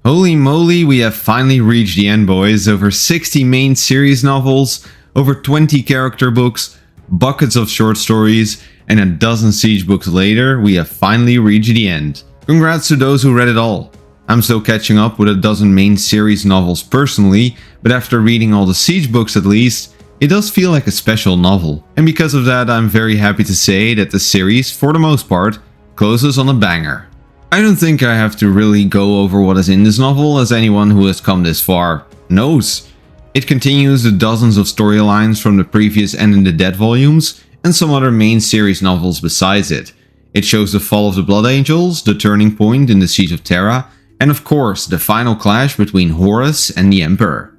Holy moly, we have finally reached the end, boys. Over 60 main series novels, over 20 character books, buckets of short stories, and a dozen siege books later, we have finally reached the end. Congrats to those who read it all. I'm still catching up with a dozen main series novels personally, but after reading all the siege books at least, it does feel like a special novel. And because of that, I'm very happy to say that the series, for the most part, closes on a banger. I don't think I have to really go over what is in this novel, as anyone who has come this far knows. It continues the dozens of storylines from the previous End in the Dead volumes, and some other main series novels besides it. It shows the fall of the Blood Angels, the turning point in the Siege of Terra, and of course the final clash between Horus and the Emperor.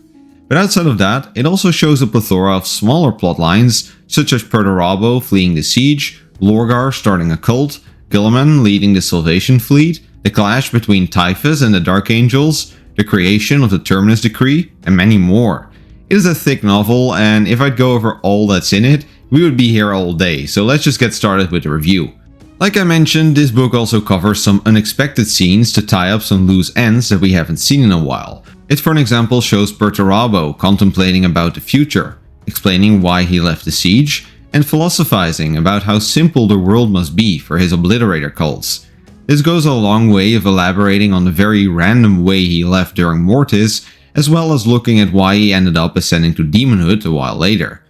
But outside of that, it also shows a plethora of smaller plotlines, such as Perturabo fleeing the siege, Lorgar starting a cult, Guilliman leading the Salvation Fleet, the clash between Typhus and the Dark Angels, the creation of the Terminus Decree, and many more. It is a thick novel, and if I'd go over all that's in it, we would be here all day, so let's just get started with the review. Like I mentioned, this book also covers some unexpected scenes to tie up some loose ends that we haven't seen in a while. It, for an example, shows Perturabo contemplating about the future, explaining why he left the siege, and philosophizing about how simple the world must be for his obliterator cults. This goes a long way of elaborating on the very random way he left during Mortis, as well as looking at why he ended up ascending to demonhood a while later.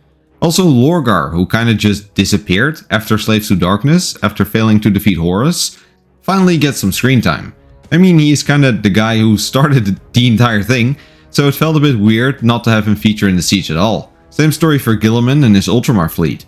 Also Lorgar, who kinda just disappeared after Slaves to Darkness after failing to defeat Horus, finally gets some screen time. I mean, he's kinda the guy who started the entire thing, so it felt a bit weird not to have him feature in the siege at all. Same story for Guilliman and his Ultramar fleet.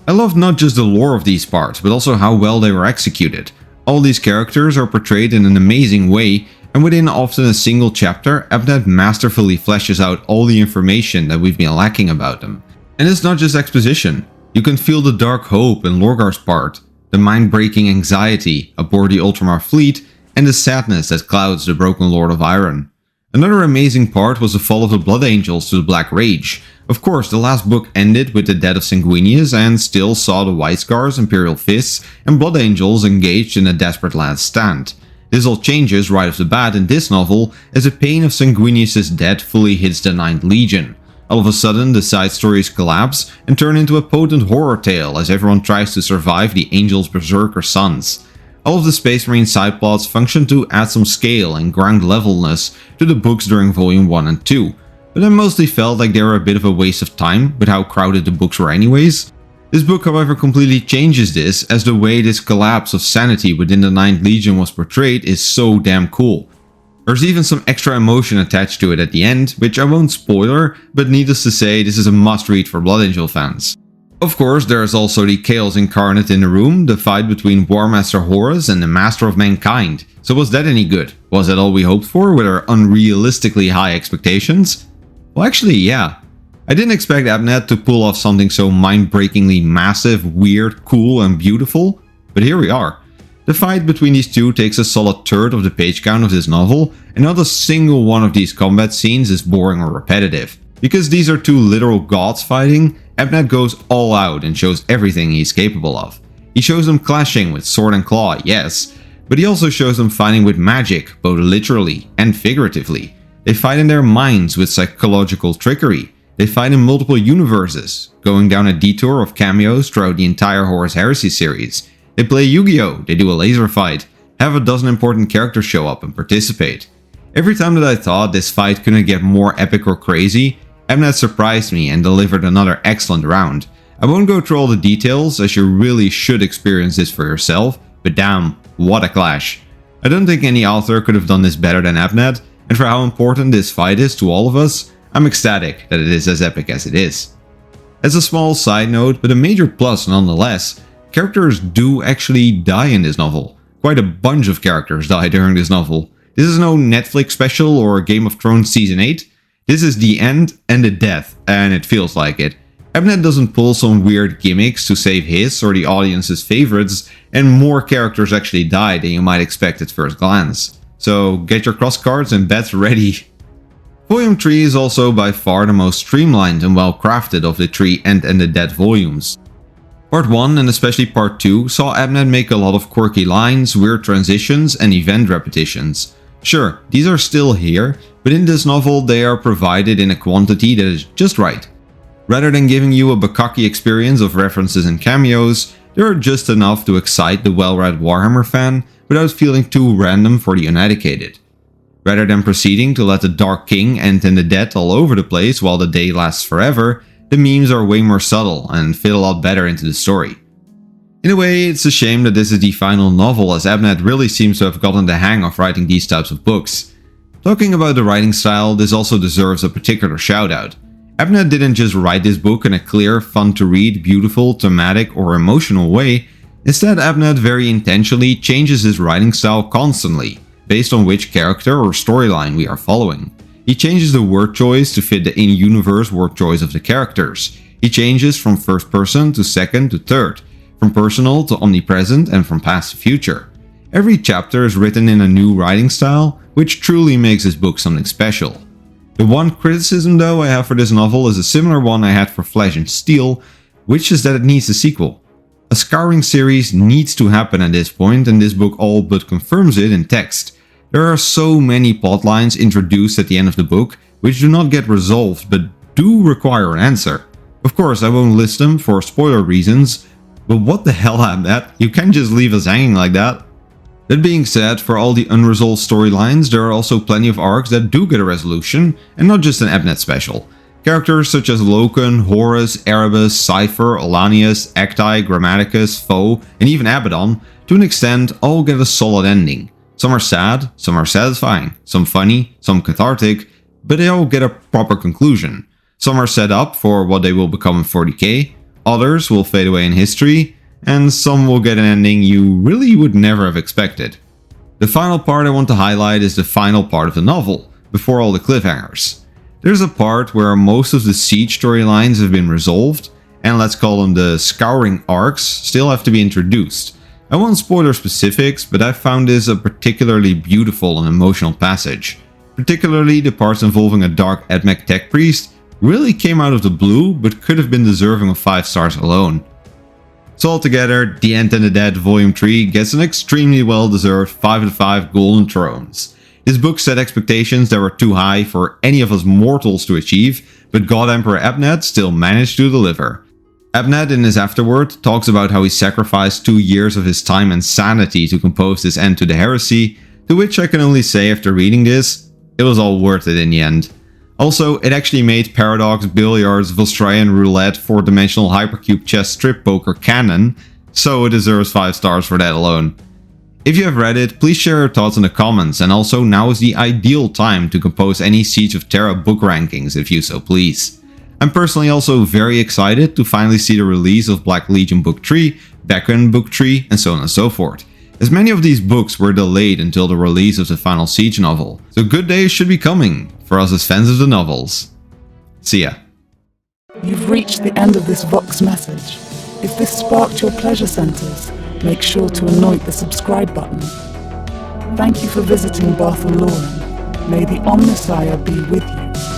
I love not just the lore of these parts, but also how well they were executed. All these characters are portrayed in an amazing way, and within often a single chapter, Abnett masterfully fleshes out all the information that we've been lacking about them. And it's not just exposition. You can feel the dark hope in Lorgar's part, the mind-breaking anxiety aboard the Ultramar fleet, and the sadness that clouds the Broken Lord of Iron. Another amazing part was the fall of the Blood Angels to the Black Rage. Of course, the last book ended with the death of Sanguinius and still saw the White Scars, Imperial Fists, and Blood Angels engaged in a desperate last stand. This all changes right off the bat in this novel as the pain of Sanguinius' death fully hits the 9th Legion. All of a sudden, the side stories collapse and turn into a potent horror tale as everyone tries to survive the Angels' Berserker sons. All of the Space Marine side plots function to add some scale and ground levelness to the books during Volume 1 and 2. But I mostly felt like they were a bit of a waste of time with how crowded the books were anyways. This book however completely changes this, as the way this collapse of sanity within the 9th Legion was portrayed is so damn cool. There's even some extra emotion attached to it at the end, which I won't spoiler, but needless to say this is a must read for Blood Angel fans. Of course, there is also the Chaos Incarnate in the room, the fight between War Master Horus and the Master of Mankind. So was that any good? Was that all we hoped for with our unrealistically high expectations? Well, actually, yeah. I didn't expect Abnett to pull off something so mind-breakingly massive, weird, cool, and beautiful, but here we are. The fight between these two takes a solid third of the page count of this novel, and not a single one of these combat scenes is boring or repetitive. Because these are two literal gods fighting, Abnett goes all out and shows everything he's capable of. He shows them clashing with sword and claw, yes, but he also shows them fighting with magic, both literally and figuratively. They fight in their minds with psychological trickery. They fight in multiple universes, going down a detour of cameos throughout the entire Horus Heresy series. They play Yu-Gi-Oh!, they do a laser fight, have a dozen important characters show up and participate. Every time that I thought this fight couldn't get more epic or crazy, Abnett surprised me and delivered another excellent round. I won't go through all the details, as you really should experience this for yourself, but damn, what a clash. I don't think any author could have done this better than Abnett, and for how important this fight is to all of us, I'm ecstatic that it is as epic as it is. As a small side note, but a major plus nonetheless, characters do actually die in this novel. Quite a bunch of characters die during this novel. This is no Netflix special or Game of Thrones Season 8. This is the end and the death, and it feels like it. Abnett doesn't pull some weird gimmicks to save his or the audience's favorites, and more characters actually die than you might expect at first glance. So get your cross cards and bets ready. Volume 3 is also by far the most streamlined and well crafted of the 3 End and the Dead volumes. Part 1 and especially Part 2 saw Abnett make a lot of quirky lines, weird transitions and event repetitions. Sure, these are still here, but in this novel they are provided in a quantity that is just right. Rather than giving you a bukkake experience of references and cameos, they are just enough to excite the well-read Warhammer fan without feeling too random for the uneducated. Rather than proceeding to let the Dark King end in the dead all over the place while the day lasts forever, the memes are way more subtle and fit a lot better into the story. In a way, it's a shame that this is the final novel, as Abnett really seems to have gotten the hang of writing these types of books. Talking about the writing style, this also deserves a particular shout out. Abnett didn't just write this book in a clear, fun to read, beautiful, thematic or emotional way. Instead, Abnett very intentionally changes his writing style constantly, based on which character or storyline we are following. He changes the word choice to fit the in-universe word choice of the characters. He changes from first person to second to third, from personal to omnipresent and from past to future. Every chapter is written in a new writing style, which truly makes this book something special. The one criticism though I have for this novel is a similar one I had for Flesh and Steel, which is that it needs a sequel. A scouring series needs to happen at this point, and this book all but confirms it in text. There are so many plotlines introduced at the end of the book, which do not get resolved but do require an answer. Of course, I won't list them for spoiler reasons, but what the hell, Abnett? You can't just leave us hanging like that. That being said, for all the unresolved storylines, there are also plenty of arcs that do get a resolution, and not just an Abnett special. Characters such as Loken, Horus, Erebus, Cypher, Olanius, Acti, Grammaticus, Foe, and even Abaddon, to an extent, all get a solid ending. Some are sad, some are satisfying, some funny, some cathartic, but they all get a proper conclusion. Some are set up for what they will become in 40k, others will fade away in history, and some will get an ending you really would never have expected. The final part I want to highlight is the final part of the novel, before all the cliffhangers. There's a part where most of the siege storylines have been resolved, and let's call them the scouring arcs still have to be introduced. I won't spoiler specifics, but I found this a particularly beautiful and emotional passage. Particularly the parts involving a dark Admech tech priest really came out of the blue, but could have been deserving of 5 stars alone. So altogether, The End and the Dead Volume 3 gets an extremely well deserved 5 out of 5 golden thrones. This book set expectations that were too high for any of us mortals to achieve, but God Emperor Abnett still managed to deliver. Abnett in his afterword talks about how he sacrificed 2 years of his time and sanity to compose this end to the heresy, to which I can only say after reading this, it was all worth it in the end. Also, it actually made Paradox, Billiards, Volstrayan Roulette, 4-dimensional Hypercube chess strip poker canon, so it deserves 5 stars for that alone. If you have read it, please share your thoughts in the comments, and also now is the ideal time to compose any Siege of Terra book rankings if you so please. I'm personally also very excited to finally see the release of Black Legion Book 3, Beacon Book 3, and so on and so forth, as many of these books were delayed until the release of the final Siege novel, so good days should be coming for us as fans of the novels. See ya. You've reached the end of this Vox message. If this sparked your pleasure centers, make sure to anoint the subscribe button. Thank you for visiting Bathelloren. May the Omnissiah be with you.